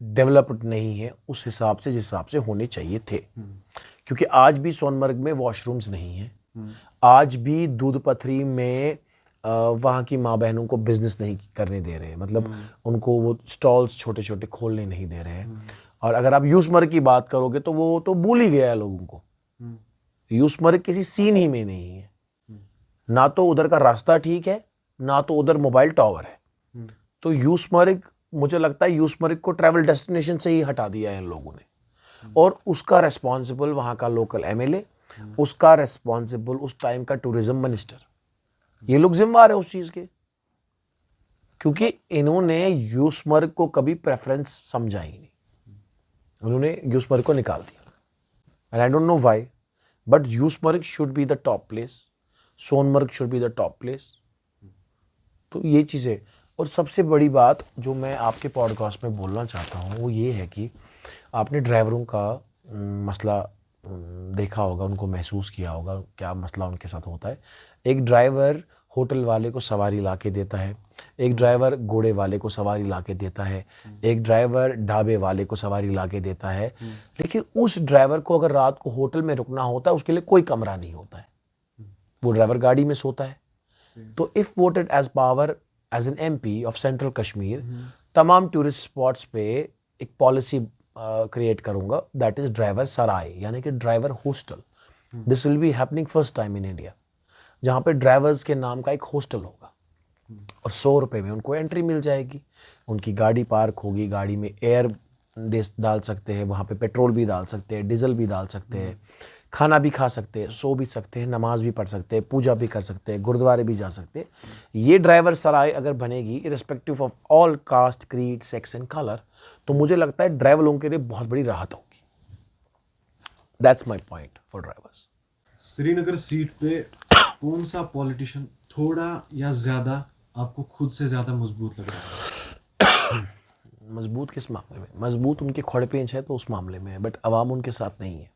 डेवलप्ड नहीं है उस हिसाब से जिस हिसाब से होने चाहिए थे, क्योंकि आज भी सोनमर्ग में वॉशरूम्स नहीं हैं, आज भी दूध पथरी में वहाँ की माँ बहनों को बिजनेस नहीं करने दे रहे, मतलब उनको वो स्टॉल्स छोटे छोटे खोलने नहीं दे रहे हैं। और अगर आप यूसमर्ग की बात करोगे तो वो तो भूल ही गया है लोगों को, यूसमर्ग किसी सीन ही में नहीं है, ना तो उधर का रास्ता ठीक है, ना तो उधर मोबाइल टावर है। तो यूसमर्ग, मुझे लगता है यूसमर्ग को ट्रैवल डेस्टिनेशन से ही हटा दिया है इन लोगों ने, और उसका रेस्पॉन्सिबल वहाँ का लोकल एमएलए, उसका रेस्पॉन्सिबल उस टाइम का टूरिज्म मिनिस्टर, ये लोग जिम्मेदार है उस चीज़ के, क्योंकि इन्होंने यूसमर्ग को कभी प्रेफरेंस समझा ही नहीं, उन्होंने यूसमर्ग को निकाल दिया, and I don't know why, but Yusmarg should be the top place, Sonamarg should be the top place. तो ये चीज़ें, और सबसे बड़ी बात जो मैं आपके पॉडकास्ट में बोलना चाहता हूँ वो ये है कि आपने ड्राइवरों का मसला देखा होगा, उनको महसूस किया होगा क्या मसला उनके साथ होता है। एक ड्राइवर होटल वाले को सवारी ला के देता है, एक ड्राइवर घोड़े वाले को सवारी ला के देता है, एक ड्राइवर ढाबे वाले को सवारी ला के देता है, लेकिन उस ड्राइवर को अगर रात को होटल में रुकना होता है उसके लिए कोई कमरा नहीं होता है, वो ड्राइवर गाड़ी में सोता है। तो if voted as power as an MP of central Kashmir, तमाम टूरिस्ट स्पॉट्स पे एक पॉलिसी क्रिएट करूँगा, दैट इज़ ड्राइवर सराय, यानी कि driver hostel. This will be happening first time in India, जहाँ पे ड्राइवर्स के नाम का एक हॉस्टल होगा और 100 रुपये में उनको एंट्री मिल जाएगी. उनकी गाड़ी पार्क होगी, गाड़ी में एयर डाल सकते हैं, वहाँ पे पेट्रोल भी डाल सकते हैं, डीजल भी डाल सकते हैं, खाना भी खा सकते हैं, सो भी सकते हैं, नमाज भी पढ़ सकते हैं, पूजा भी कर सकते हैं, गुरुद्वारे भी जा सकते हैं. ये ड्राइवर सराय अगर बनेगी irrespective of all cast, creed, sex and colour, तो मुझे लगता है ड्राइवर लोगों के लिए बहुत बड़ी राहत होगी. That's my point for drivers. Srinagar seat पे कौन सा पॉलिटिशियन थोड़ा या ज्यादा आपको खुद से ज्यादा मजबूत लग रहा है? मजबूत किस मामले में? मजबूत उनके खोड़ पेंच है तो उस मामले में है, बट अवाम उनके साथ नहीं है.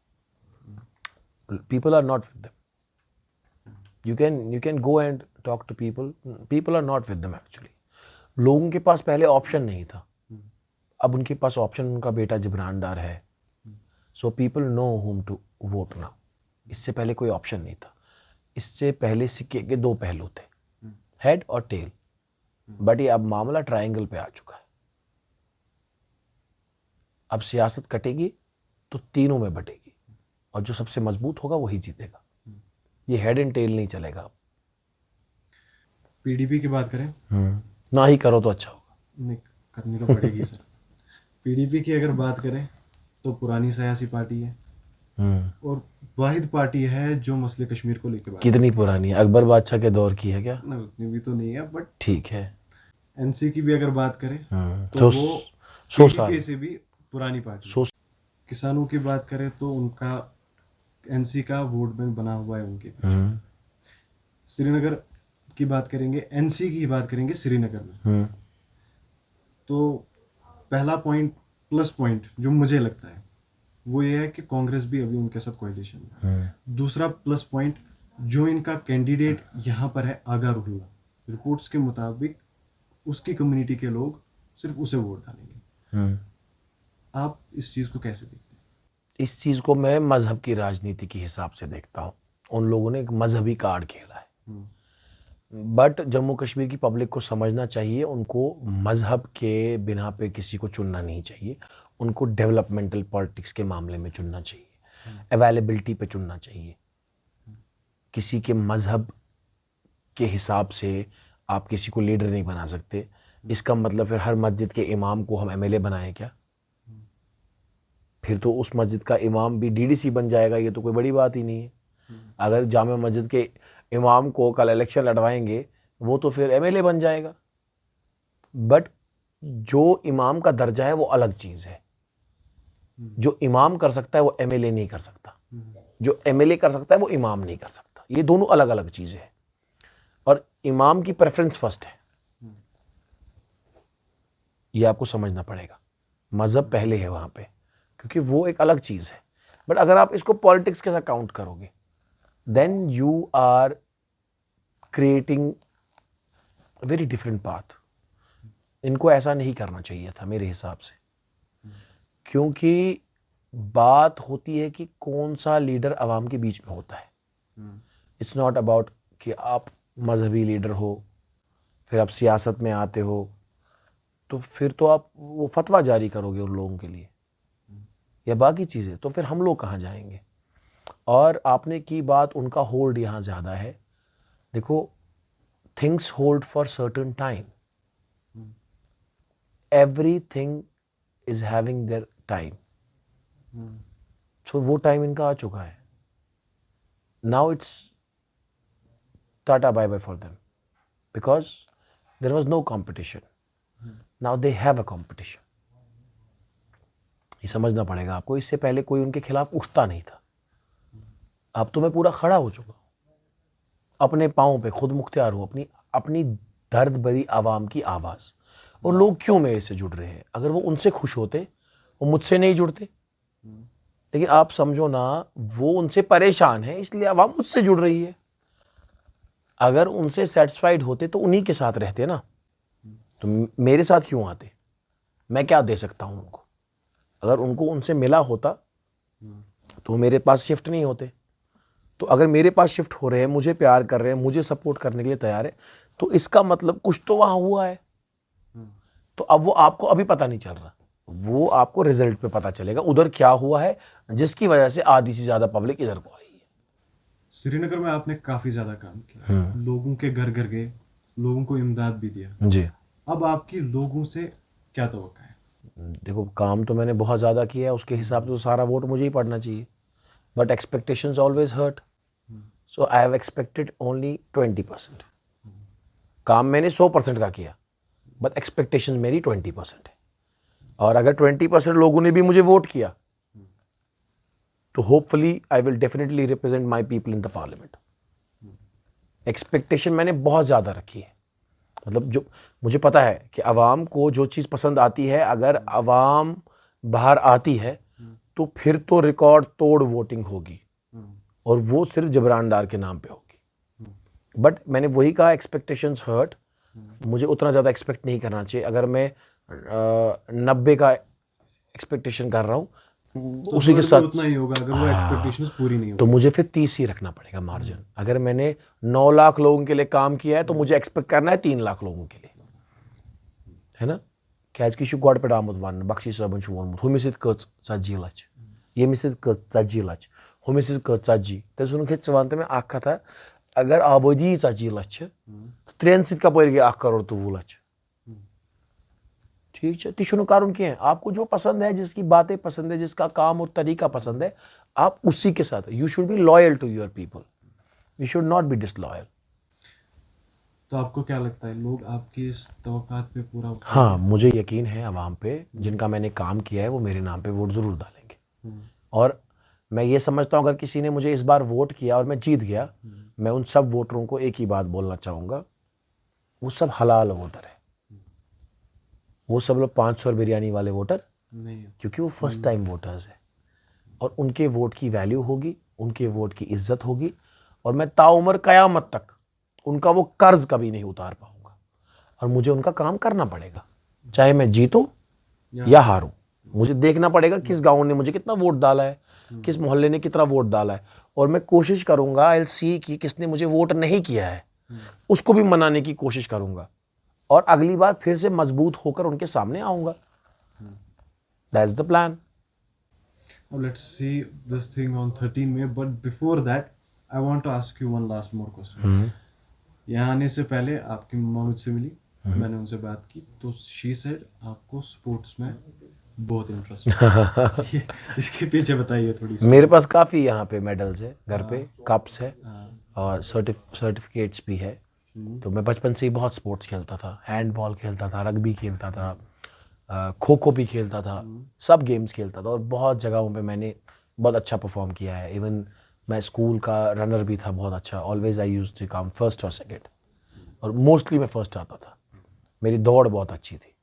People are not with them. You can go and talk to people. People are not with them actually. लोगों के पास पहले ऑप्शन नहीं था, अब उनके पास ऑप्शन उनका बेटा जिब्रान डार है. So people know whom to vote now. इससे पहले कोई ऑप्शन नहीं था. इससे पहले सिक्के के दो पहलू थे, हेड और टेल. बट ये अब मामला ट्रायंगल पे आ चुका है. अब सियासत कटेगी तो तीनों में बटेगी और जो सबसे मजबूत होगा वही जीतेगा. ये हेड एंड टेल नहीं चलेगा. पीडीपी की बात करें, ना ही करो तो अच्छा होगा. नहीं करनी तो पड़ेगी सर. पीडीपी की अगर बात करें तो पुरानी सियासी पार्टी है और वाहिद पार्टी है जो मसले कश्मीर को लेकर. कितनी पुरानी है? अकबर बादशाह के दौर की है क्या? ना उतनी भी तो नहीं है, बट ठीक है. एनसी की भी अगर बात करें तो तो वो 100 साल पीडीपी से भी पुरानी पार्टी. किसानों की बात करें तो उनका एनसी का वोट बैंक बना हुआ है उनके. श्रीनगर की बात करेंगे, एनसी की बात करेंगे श्रीनगर में, तो पहला पॉइंट प्लस पॉइंट जो मुझे लगता है वो ये है कि कांग्रेस भी अभी उनके साथ कोalition में है. दूसरा प्लस पॉइंट जो इनका कैंडिडेट यहाँ पर है आगा रुल्ला, रिपोर्ट्स के मुताबिक उसकी कम्युनिटी के लोग सिर्फ उसे वोट डालेंगे. आप इस चीज को कैसे देखते हैं? इस चीज को मैं मजहब की राजनीति के हिसाब से देखता हूँ. उन लोगों ने एक मजहबी कार्ड खेला है. बट जम्मू कश्मीर की पब्लिक को समझना चाहिए, उनको मजहब के बिना पे किसी को चुनना नहीं चाहिए. उनको डेवलपमेंटल पॉलिटिक्स के मामले में चुनना चाहिए, अवेलेबिलिटी पे चुनना चाहिए. किसी के मजहब के हिसाब से आप किसी को लीडर नहीं बना सकते. इसका मतलब फिर हर मस्जिद के इमाम को हम एमएलए बनाएं क्या? फिर तो उस मस्जिद का इमाम भी डीडीसी बन जाएगा. ये तो कोई बड़ी बात ही नहीं है. अगर जामे मस्जिद के इमाम को कल इलेक्शन लड़वाएंगे वो तो फिर एमएलए बन जाएगा. बट जो इमाम का दर्जा है वो अलग चीज़ है. जो इमाम कर सकता है वो एमएलए नहीं कर सकता. जो एमएलए कर सकता है वो इमाम नहीं कर सकता. ये दोनों अलग अलग चीज़ें हैं और इमाम की प्रेफरेंस फर्स्ट है. ये आपको समझना पड़ेगा. मज़हब पहले है वहाँ पे, क्योंकि वो एक अलग चीज़ है. बट अगर आप इसको पॉलिटिक्स के साथ काउंट करोगे then you are creating very different path. इनको ऐसा नहीं करना चाहिए था मेरे हिसाब से, क्योंकि बात होती है कि कौन सा लीडर आवाम के बीच में होता है. इट्स नॉट अबाउट कि आप मजहबी लीडर हो फिर आप सियासत में आते हो तो फिर तो आप वो फतवा जारी करोगे उन लोगों के लिए या बाकी चीज़ें, तो फिर हम लोग कहाँ जाएंगे. और आपने की बात, उनका होल्ड यहाँ ज़्यादा है. देखो, things hold for certain time. Everything is having their time. So वो टाइम इनका आ चुका है. Now it's tata bye bye for them because there was no competition. Now they have a competition. ये समझना पड़ेगा आपको. इससे पहले कोई उनके खिलाफ उठता नहीं था. अब तो मैं पूरा खड़ा हो चुका हूँ, अपने पाँव पे खुद मुख्तियार हूँ, अपनी दर्द भरी आवाम की आवाज़. और लोग क्यों मेरे से जुड़ रहे हैं? अगर वो उनसे खुश होते वो मुझसे नहीं जुड़ते. लेकिन आप समझो ना, वो उनसे परेशान है इसलिए आवाम मुझसे जुड़ रही है. अगर उनसे सेटिस्फाइड होते तो उन्हीं के साथ रहते ना, तो मेरे साथ क्यों आते? मैं क्या दे सकता हूँ उनको? अगर उनको उनसे मिला होता तो मेरे पास शिफ्ट नहीं होते. तो अगर मेरे पास शिफ्ट हो रहे हैं, मुझे प्यार कर रहे हैं, मुझे सपोर्ट करने के लिए तैयार है, तो इसका मतलब कुछ तो वहाँ हुआ है. तो अब वो आपको अभी पता नहीं चल रहा. वो आपको रिजल्ट पे पता चलेगा उधर क्या हुआ है जिसकी वजह से आधी से ज़्यादा पब्लिक इधर को आई है। श्रीनगर में आपने काफी ज्यादा काम किया, लोगों के घर घर गए, लोगों को इमदाद भी दिया। जी, अब आपकी लोगों से क्या तवक्का है? देखो काम तो मैंने बहुत ज़्यादा किया है, उसके हिसाब से तो सारा वोट मुझे ही पड़ना चाहिए, but expectations always hurt, so I have expected only 20%। काम मैंने 100% का किया, बट एक्सपेक्टेशंस मेरी 20% है। और अगर 20% लोगों ने भी मुझे वोट किया तो hopefully I will definitely represent my people in the parliament. Expectation मैंने बहुत ज़्यादा रखी है, मतलब जो मुझे पता है कि अवाम को जो चीज़ पसंद आती है, अगर अवाम बाहर आती है तो फिर तो रिकॉर्ड तोड़ वोटिंग होगी, और वो सिर्फ जबरान डार के नाम पे होगी। बट मैंने वही कहा, एक्सपेक्टेशंस हर्ट, मुझे उतना ज़्यादा एक्सपेक्ट नहीं करना चाहिए। अगर मैं 90 का एक्सपेक्टेशन कर रहा हूँ तो उसी के हर्ट साथ, भी उतना ही होगा अगर वो एक्सपेक्टेशंस पूरी नहीं तो होगी। मुझे फिर 30 ही रखना पड़ेगा मार्जिन। अगर मैंने 9 लाख लोगों के लिए काम किया है तो मुझे एक्सपेक्ट करना है 3 लाख लोगों के लिए, है ना। क्योंकि यह गोड पे आमुत वन बख्शी साहबन वोनमुत हुमिस 40 लक्ष, यमिस 40 लक्ष, हुमिस 40। तस वोन चे वन तो मे अख कथा, अगर आबादी 40 लक्ष तो 3 सत कपर गई 1 करोड़ 20 लक्ष। ठीक है, ती करुन कह, आपको जो पसंद है, जिसकी बातें पसंद है, जिसका काम और तरीका पसंद है, आप उसी के साथ, you should be loyal to your people, you should not be disloyal. तो आपको क्या लगता है लोग आपकी इस तवक्कात पे पूरा हाँ, मुझे यकीन है अवाम पे, जिनका मैंने काम किया है वो मेरे नाम पे वोट ज़रूर डालेंगे। और मैं ये समझता हूँ अगर किसी ने मुझे इस बार वोट किया और मैं जीत गया, मैं उन सब वोटरों को एक ही बात बोलना चाहूँगा, वो सब हलाल वोटर है। वो सब लोग 500 बिरयानी वाले वोटर नहीं है। क्योंकि वो फर्स्ट टाइम वोटर्स है, और उनके वोट की वैल्यू होगी, उनके वोट की इज्जत होगी, और मैं ताउम्र क़यामत तक उनका वो कर्ज कभी नहीं उतार पाऊंगा। और मुझे उनका काम करना पड़ेगा, चाहे मैं जीतूं या हारूं। मुझे देखना पड़ेगा किस गांव ने मुझे कितना वोट डाला है, किस मोहल्ले ने कितना वोट डाला है, और मैं कोशिश करूंगा आई विल सी कि किसने मुझे वोट नहीं किया है उसको भी मनाने की कोशिश करूंगा, और अगली बार फिर से मजबूत होकर उनके सामने आऊंगा। That's the plan. Now let's see this thing on 13 May, but before that I want to ask you one last more question. यहाँ आने से पहले आपकी मम्मा मुझसे मिली, मैंने उनसे बात की, तो she said आपको स्पोर्ट्स में बहुत इंटरेस्ट है। इसके पीछे बताइए थोड़ी सी। मेरे पास काफ़ी यहाँ पे मेडल्स है, घर पे कप्स है और सर्टिफिकेट्स भी है। तो मैं बचपन से ही बहुत स्पोर्ट्स खेलता था, हैंडबॉल खेलता था, रग्बी खेलता था, खो खो भी खेलता था, सब गेम्स खेलता था, और बहुत जगहों पे मैंने बहुत अच्छा परफॉर्म किया है। इवन मैं स्कूल का रनर भी था बहुत अच्छा, always I used to come first और सेकंड, और मोस्टली मैं फर्स्ट आता था। मेरी दौड़ बहुत अच्छी थी।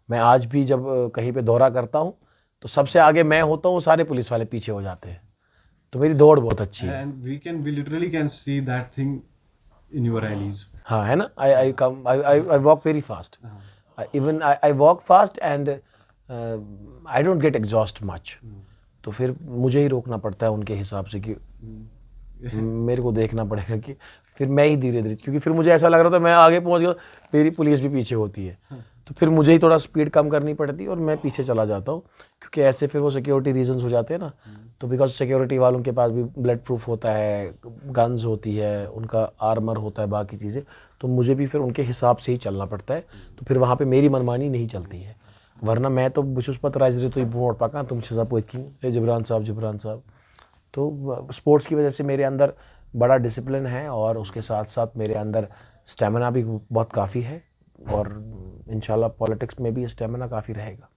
मैं आज भी जब कहीं पे दौरा करता हूँ तो सबसे आगे मैं होता हूँ, सारे पुलिस वाले पीछे हो जाते हैं। तो मेरी दौड़ बहुत अच्छी है। And we literally can see that thing in your rallies. हाँ, है ना। I walk very fast. Even I walk fast and I don't get exhaust much. तो फिर मुझे ही रोकना पड़ता है उनके हिसाब से कि मेरे को देखना पड़ेगा कि फिर मैं ही धीरे धीरे, क्योंकि फिर मुझे ऐसा लग रहा था मैं आगे पहुंच गया, मेरी पुलिस भी पीछे होती है, तो फिर मुझे ही थोड़ा स्पीड कम करनी पड़ती है और मैं पीछे चला जाता हूँ, क्योंकि ऐसे फिर वो सिक्योरिटी रीजंस हो जाते हैं ना। तो बिकॉज सिक्योरिटी वालों के पास भी ब्लड प्रूफ होता है, गन्स होती है, उनका आर्मर होता है, बाकी चीज़ें, तो मुझे भी फिर उनके हिसाब से ही चलना पड़ता है। तो फिर वहाँ पर मेरी मनमानी नहीं चलती है, वरना मैं तो बुशुस पत राइज तो ब्रोट पका तुम छा पोत जबरान साहब। तो स्पोर्ट्स की वजह से मेरे अंदर बड़ा डिसिप्लिन है, और उसके साथ साथ मेरे अंदर स्टेमिना भी बहुत काफ़ी है, और इंशाल्लाह पॉलिटिक्स में भी स्टेमिना काफ़ी रहेगा।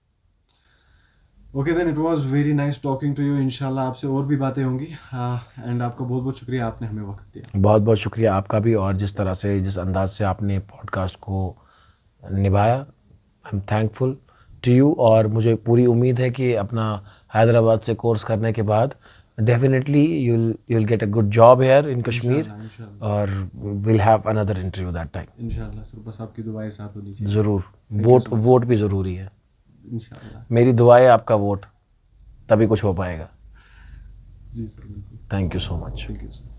Okay, then it was very nice talking to you. इंशाल्लाह आपसे और भी बातें होंगी, एंड आपका बहुत बहुत शुक्रिया, आपने हमें वक्त दिया। बहुत बहुत शुक्रिया आपका भी, और जिस तरह से, जिस अंदाज से आपने पॉडकास्ट को निभाया, I am thankful to you. और मुझे पूरी उम्मीद है कि अपना हैदराबाद से कोर्स करने के बाद definitely you'll get a good job here in Kashmir, और we'll have another interview that time. इंशाल्लाह सर, बस आपकी दुआएं साथ होनी चाहिए। ज़रूर, वोट भी ज़रूरी है। इंशाल्लाह। मेरी दुआएं, आपका वोट, तभी कुछ हो पाएगा। जी सर, बिल्कुल। Thank you so much. Thank you sir.